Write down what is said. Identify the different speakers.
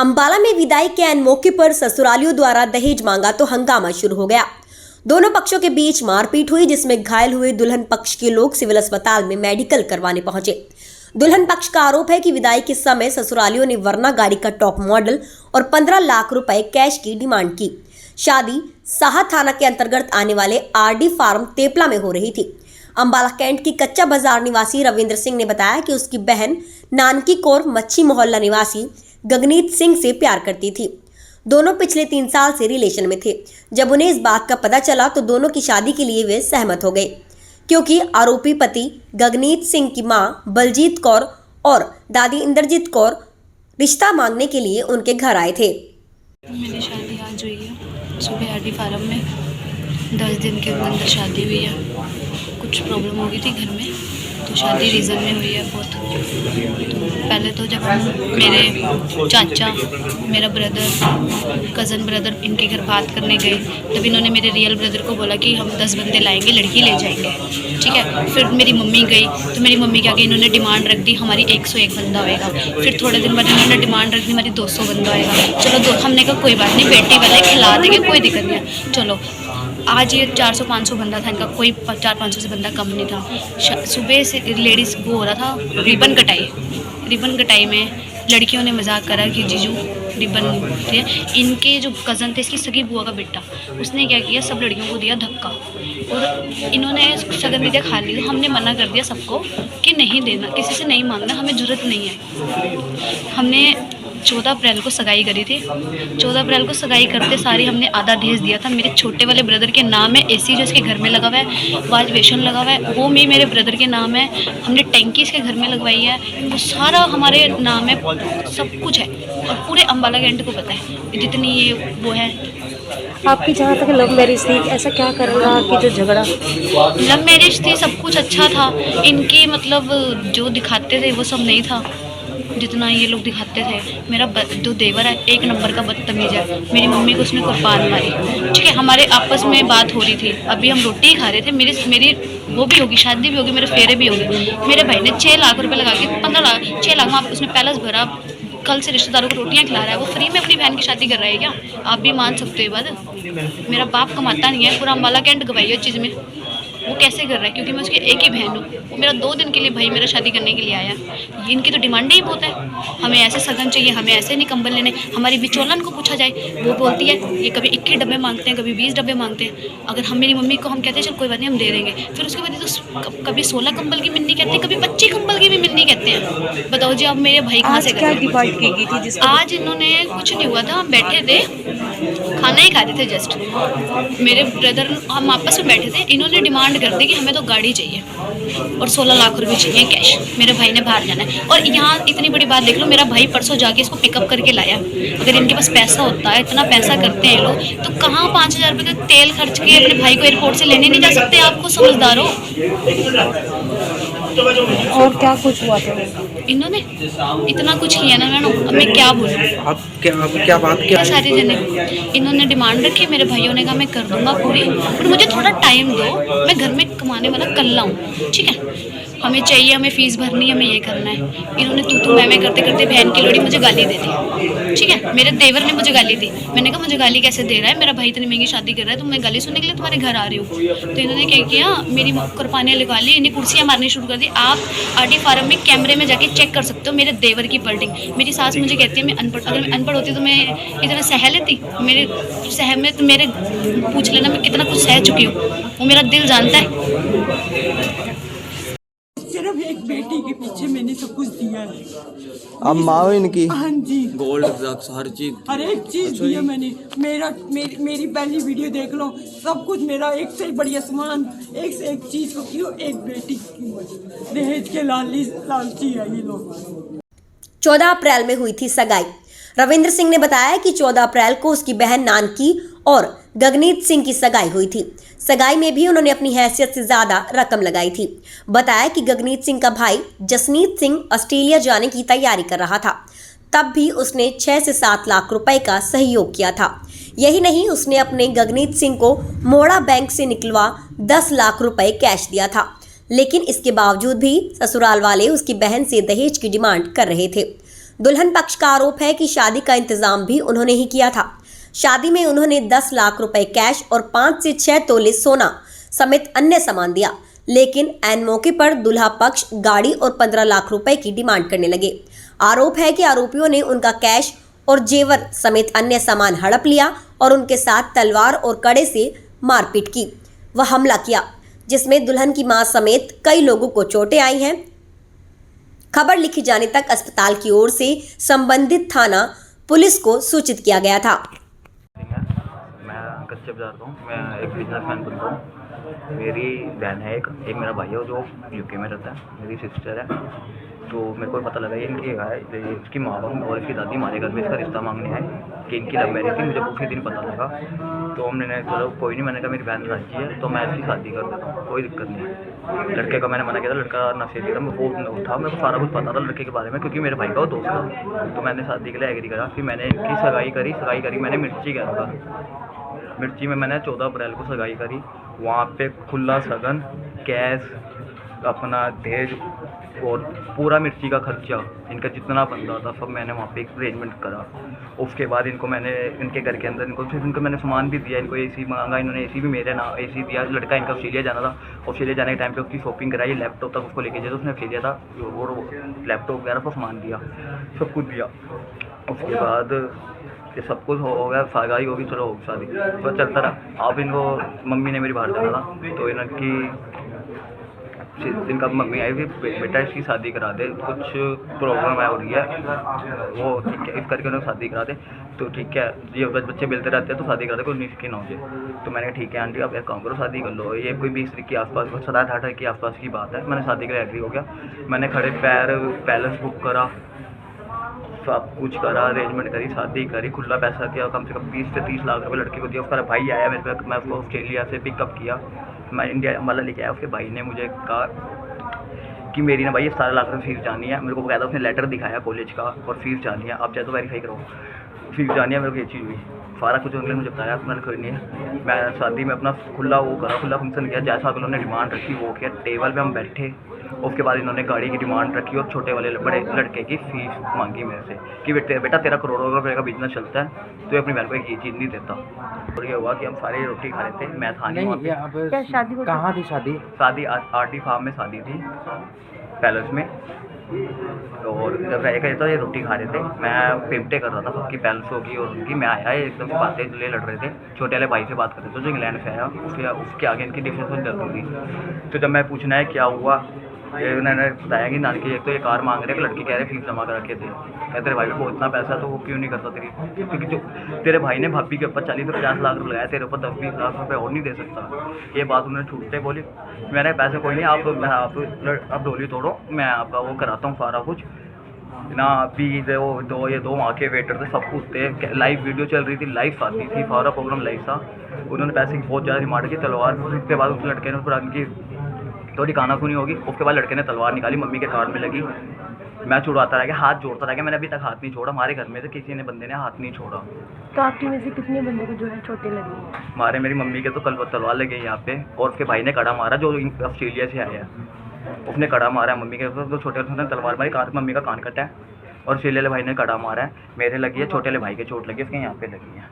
Speaker 1: अंबाला में विदाई के ऐन मौके पर ससुरालियों द्वारा दहेज मांगा तो हंगामा शुरू हो गया। दोनों पक्षों के बीच मारपीट हुई, जिसमें घायल हुए दुल्हन पक्ष के लोग सिविल अस्पताल में मेडिकल करवाने पहुंचे। दुल्हन पक्ष का आरोप है कि विदाई के समय ससुरालियों ने वरना गाड़ी का टॉप मॉडल और 15 लाख रुपए कैश की डिमांड की। शादी साहा थाना के अंतर्गत आने वाले आरडी फार्म तेपला में हो रही थी। अंबाला कैंट की कच्चा बाजार निवासी रविंद्र सिंह ने बताया कि उसकी बहन नानकी कौर मच्छी मोहल्ला निवासी गगनीत सिंह से प्यार करती थी। दोनों पिछले 3 साल से रिलेशन में थे। जब उन्हें इस बात का पता चला तो दोनों की शादी के लिए वे सहमत हो गए, क्योंकि आरोपी पति गगनीत सिंह की मां बलजीत कौर और दादी इंद्रजीत कौर रिश्ता मांगने के लिए उनके घर आए थे।
Speaker 2: मेरी शादी आज हुई है सुबह आरडी फार्म में। 10 दिन के अंदर शादी हुई है। कुछ प्रॉब्लम हो गई थी घर में, तो शादी रीज़न में हुई है बहुत। तो पहले तो जब हम मेरे चाचा, मेरा ब्रदर, कज़न ब्रदर इनके घर बात करने गए, तब इन्होंने मेरे रियल ब्रदर को बोला कि हम 10 बंदे लाएंगे, लड़की ले जाएंगे, ठीक है। फिर मेरी मम्मी गई, तो मेरी मम्मी के आगे इन्होंने डिमांड रख दी हमारी 101 बंदा होएगा। फिर थोड़े दिन बाद इन्होंने डिमांड रख दी हमारी 200 बंदा होएगा। चलो हमने कहा कोई बात नहीं, बेटी वाले खिला देंगे, कोई दिक्कत नहीं है। चलो आज ये 400-500 बंदा था, इनका कोई 400-500 से बंदा कम नहीं था। सुबह से लेडीज़ वो हो रहा था रिबन कटाई में लड़कियों ने मजाक करा कि जीजू रिबन थे। इनके जो कज़न थे, इसकी सगी बुआ का बेटा, उसने क्या किया, सब लड़कियों को दिया धक्का और इन्होंने सगन विद्या खा ली। तो हमने मना कर दिया सबको कि नहीं देना, किसी से नहीं मांगना, हमें ज़रूरत नहीं है। हमने 14 अप्रैल को सगाई करी थी। 14 अप्रैल को सगाई करते सारी हमने आधा दहेज दिया था। मेरे छोटे वाले ब्रदर के नाम है एसी जो इसके घर में लगा हुआ है, वाज बेसन लगा हुआ है, वो भी मेरे ब्रदर के नाम है। हमने टैंकी इसके घर में लगवाई है, वो सारा हमारे नाम है, सब कुछ है और पूरे अंबाला कैंट को पता है जितनी ये वो है।
Speaker 3: आपकी जहाँ तक लव मैरिज थी, ऐसा क्या कर रहा कि जो झगड़ा?
Speaker 2: लव मैरिज थी, सब कुछ अच्छा था। इनके मतलब जो दिखाते थे वो सब नहीं था जितना ये लोग दिखाते थे। मेरा जो देवर है 1 नंबर का बदतमीज है। मेरी मम्मी को उसने कुर्बान मारी, ठीक है। हमारे आपस में बात हो रही थी, अभी हम रोटी खा रहे थे। मेरी वो भी होगी, शादी भी होगी, मेरे फेरे भी होगी। मेरे भाई ने 6 लाख रुपए लगा के 15 लाख 6 लाख में उसने पैलेस भरा। कल से रिश्तेदारों को रोटियां खिला रहा है, वो फ्री में अपनी बहन की शादी कर रहा है क्या? आप भी मान सकते हो बात। मेरा बाप कमाता नहीं है, पूरा अंबाला कैंट गवाई है चीज़ में। वो कैसे कर रहा है? क्योंकि मैं उसकी एक ही बहन हूँ। वो मेरा 2 दिन के लिए भाई मेरा शादी करने के लिए आया। इनकी तो डिमांड ही बहुत है, हमें ऐसे सगन चाहिए, हमें ऐसे नहीं कंबल लेने। हमारी बिचौलन को पूछा जाए, वो बोलती है ये कभी 21 डब्बे मांगते हैं, कभी 20 डब्बे मांगते हैं। अगर हम मेरी मम्मी को हम कहते हैं चल कोई बात नहीं हम दे देंगे, फिर उसके बाद तो कभी 16 कंबल की मिन्नी कहते हैं, कभी 25 कंबल की भी मिन्नी कहते हैं। बताओ जी, अब मेरे भाई कहाँ से
Speaker 3: क्या डिमांड की गई थी?
Speaker 2: आज इन्होंने कुछ नहीं हुआ था, हम बैठे थे खाना ही खा रहे थे जस्ट। मेरे ब्रदर हम आपस में बैठे थे, इन्होंने डिमांड कर दी कि हमें तो गाड़ी चाहिए और 16 लाख रुपए चाहिए कैश। मेरे भाई ने बाहर जाना है और यहाँ इतनी बड़ी बात देख लो, मेरा भाई परसों जाके इसको पिकअप करके लाया। अगर इनके पास पैसा होता है, इतना पैसा करते हैं लोग, तो कहाँ 5000 रुपये का तेल खर्च के अपने भाई को एयरपोर्ट से लेने नहीं जा सकते? आपको समझदार हो।
Speaker 3: और क्या कुछ हुआ था?
Speaker 2: इन्होंने इतना कुछ किया ना मैडम, अब मैं क्या बोलूँ।
Speaker 4: आप क्या बात क्या?
Speaker 2: सारे जने इन्होंने डिमांड रखी, मेरे भाइयों ने कहा मैं कर दूंगा पूरी, पर मुझे थोड़ा टाइम दो, मैं घर में कमाने वाला कल लाऊं, ठीक है। हमें चाहिए, हमें फीस भरनी है, हमें ये करना है। इन्होंने तू मैं करते करते बहन की लोड़ी मुझे गाली दे दी, ठीक है। मेरे देवर ने मुझे गाली दी। मैंने कहा मुझे गाली कैसे दे रहा है, मेरा भाई इतनी महंगी शादी कर रहा है, तो मैं गाली सुनने के लिए तुम्हारे घर आ रही हूँ। तो इन्होंने क्या किया, मेरी कुर्बानियाँ लगा ली, इन्हें कुर्सियाँ मारनी शुरू कर दी। आप आरडी फार्म में कैमरे में जाके चेक कर सकते हो मेरे देवर की वर्डिंग। मेरी सास मुझे कहती है मैं अनपढ़, अगर मैं अनपढ़ होती तो मैं इतना सह लेती? मेरे सह में तो मेरे पूछ लेना मैं कितना कुछ सह चुकी हूँ, वो मेरा दिल जानता है।
Speaker 5: सिर्फ एक बेटी के पीछे मैंने सब कुछ दिया है।
Speaker 4: अब माँ हो इनकी?
Speaker 5: हाँ जी,
Speaker 4: गोल्ड हर चीज,
Speaker 5: हर एक चीज दिया मैंने। मेरी पहली वीडियो देख लो, सब कुछ मेरा, एक से एक बढ़िया सामान, एक से एक चीज को क्यों, एक बेटी की दहेज के लालची है ये लोग।
Speaker 1: 14 अप्रैल में हुई थी सगाई। रविंद्र सिंह ने बताया कि 14 अप्रैल को उसकी बहन नानकी और गगनीत सिंह की सगाई हुई थी। सगाई में भी उन्होंने अपनी हैसियत से ज्यादा रकम लगाई थी। बताया कि गगनीत सिंह का भाई जसनीत सिंह ऑस्ट्रेलिया जाने की तैयारी कर रहा था, तब भी उसने 6 से 7 लाख रुपए का सहयोग किया था। यही नहीं, उसने अपने गगनीत सिंह को मोड़ा बैंक से निकलवा 10 लाख रुपए कैश दिया था। लेकिन इसके बावजूद भी ससुराल वाले उसकी बहन से दहेज की डिमांड कर रहे थे। दुल्हन पक्ष का आरोप है कि शादी का इंतजाम भी उन्होंने ही किया था। शादी में उन्होंने 10 लाख रुपए कैश और 5 से 6 तोले सोना समेत अन्य सामान दिया, लेकिन ऐन मौके पर दूल्हा पक्ष गाड़ी और 15 लाख रुपए की डिमांड करने लगे। आरोप है कि आरोपियों ने उनका कैश और जेवर समेत अन्य सामान हड़प लिया और उनके साथ तलवार और कड़े से मारपीट की व हमला किया, जिसमें दुल्हन की मां समेत कई लोगों को चोटें आई हैं। खबर लिखी जाने तक अस्पताल की ओर से संबंधित थाना पुलिस को सूचित किया गया था।
Speaker 6: मैं कच्चे बाजार का हूँ। मैं एक बिजनेसमैन बनता हूँ। मेरी बहन है, एक मेरा भाई है जो यूके में रहता है, मेरी सिस्टर है। तो मेरे को पता लगा ये इनकी है, इसकी माँ बाप और इसकी दादी हमारे घर में इसका रिश्ता मांगने आए कि इनकी लव मैरिज थी। मुझे उसी दिन पता लगा, तो हमने चलो कोई नहीं, मैंने कहा मेरी बहन राजी है तो मैं इसकी शादी कर देता हूँ, कोई दिक्कत नहीं है। लड़के का मैंने मना किया था, लड़का नशेड़ी था, वो था, मेरे को सारा कुछ पता था लड़के के बारे में क्योंकि मेरे भाई का वो दोस्त था। तो मैंने शादी के लिए एग्री करा। फिर मैंने इनकी सगाई करी मैंने मिर्ची गया था। मिर्ची में मैंने 14 अप्रैल को सगाई करी। वहाँ पे खुला सगन, कैश, अपना दहेज और पूरा मिर्ची का खर्चा इनका जितना बनता था सब मैंने वहाँ पे अरेंजमेंट करा। उसके बाद इनको मैंने इनके घर के अंदर इनको मैंने सामान भी दिया। इनको एसी मंगाया, इन्होंने एसी भी मेरे नाम एसी दिया। लड़का इनका ऑस्ट्रेलिया जाना था, ऑस्ट्रेलिया जाने के टाइम पे उसकी शॉपिंग कराई, लैपटॉप तक उसको लेके जाए, उसने ऑस्ट्रेलिया था और लैपटॉप वगैरह को सामान दिया, सब कुछ दिया। उसके बाद ये सब कुछ हो गया, सगाई होगी, चलो होगी शादी, तो चलता रहा। अब इनको मम्मी ने मेरी बाहर जाना था तो इनका मम्मी आई थी, बेटा इसकी शादी करा दे, कुछ प्रॉब्लम हो रही है, वो ठीक है, इस करके उन्होंने शादी करा दे। तो ठीक है, ये बच्चे मिलते रहते हैं तो शादी करा दे, कोई 19 की 9 से। तो मैंने ठीक है आंटी आप एक काम करो, शादी कर लो। ये कोई 20 के आसपास, 17-18 के आसपास की बात है। मैंने शादी के लिए एग्री हो गया। मैंने खड़े पैर पैलेस बुक करा, सब कुछ करा, अरेंजमेंट करी, शादी करी, खुला पैसा दिया, कम से कम 20 से 30 लाख रुपये लड़के को दिया। उसका भाई आया मेरे पे, मैं उसको ऑस्ट्रेलिया से पिकअप किया, मैं इंडिया अम्बाला लेके आया। उसके भाई ने मुझे कहा कि मेरी ना भाई ये 17 लाख रुपये फीस जानी है। मेरे को कहता, उसने लेटर दिखाया कॉलेज का और फीस जानी है, आप चाहे तो वेरीफाई करो, फीस जानी है। मेरे को ये चीज़ हुई, सारा कुछ उन्होंने मुझे बताया, मैंने कोई नहीं है। मैं शादी में अपना खुला वो करा, खुला फंक्शन किया, जैसा उन्होंने डिमांड रखी वो किया। टेबल पे हम बैठे, उसके बाद इन्होंने गाड़ी की डिमांड रखी और छोटे वाले बड़े लड़के की फीस मांगी मेरे से कि बेटा तेरा करोड़ों रुपये का बिजनेस चलता है, तो अपनी बहन को एक ये चीज़ नहीं देता। और ये हुआ कि हम सारे रोटी खा रहे थे, मैं था नहीं।
Speaker 3: क्या शादी
Speaker 4: कहाँ थी शादी?
Speaker 6: शादी आरटी फार्म में शादी थी, पैलेस में। और जब रह तो ये रोटी खा रहे थे, मैं पेमटे कर रहा था सबकी पैलेसों की और उनकी। मैं आया, एकदम से बातें लड़ रहे थे, छोटे वाले भाई से बात कर रहे थे जो इंग्लैंड से आया, उसके आगे इनकी डिफरेंस चल रही थी। तो जब मैं पूछना है क्या हुआ, ये उन्होंने बताया कि नानी की एक तो ये कार मांग रहे, लड़की कह रहे फीस जमा कर रखे थे। क्या तेरे भाई को इतना पैसा तो वो क्यों नहीं करता तेरी, क्योंकि जो तेरे भाई ने भाभी के ऊपर 40 से 50 लाख रुपये लगाया, तेरे ऊपर 10-20 लाख रुपये और नहीं दे सकता। ये बात उन्होंने छूटते बोली। मैंने पैसे कोई नहीं, आप डोली तोड़ो, मैं आपका वो कराता हूँ सारा कुछ ना। अभी ये दो वहाँ के वेटर थे, सब कुछ थे, लाइव वीडियो चल रही थी, लाइव शादी थी, सारा प्रोग्राम लाइव था। उन्होंने पैसे की बहुत ज़्यादा डिमांड की, तलवार। उसके बाद उस लड़के ने पुरानी की थोड़ी कानाफूनी होगी, उसके बाद लड़के ने तलवार निकाली, मम्मी के कान में लगी। मैं छुड़ाता रह गया, हाथ जोड़ता रह गया, मैंने अभी तक हाथ नहीं छोड़ा। हमारे घर में से किसी ने बंदे ने हाथ नहीं छोड़ा।
Speaker 3: तो आपकी में से कितने बंदे को जो है चोटें लगी?
Speaker 6: मेरी मम्मी के तो कल तलवार लगे यहाँ पे, और उसके भाई ने कड़ा मारा जो ऑस्ट्रेलिया से आया है, उसने कड़ा मारा मम्मी के। तो छोटे उसने तलवार मारी, मम्मी का कान कटा है, और ऑस्ट्रेलिया वाले भाई ने कड़ा मारा है, मेरे लगी है, छोटे वाले भाई के चोट लगी, उसके यहाँ पे लगी है।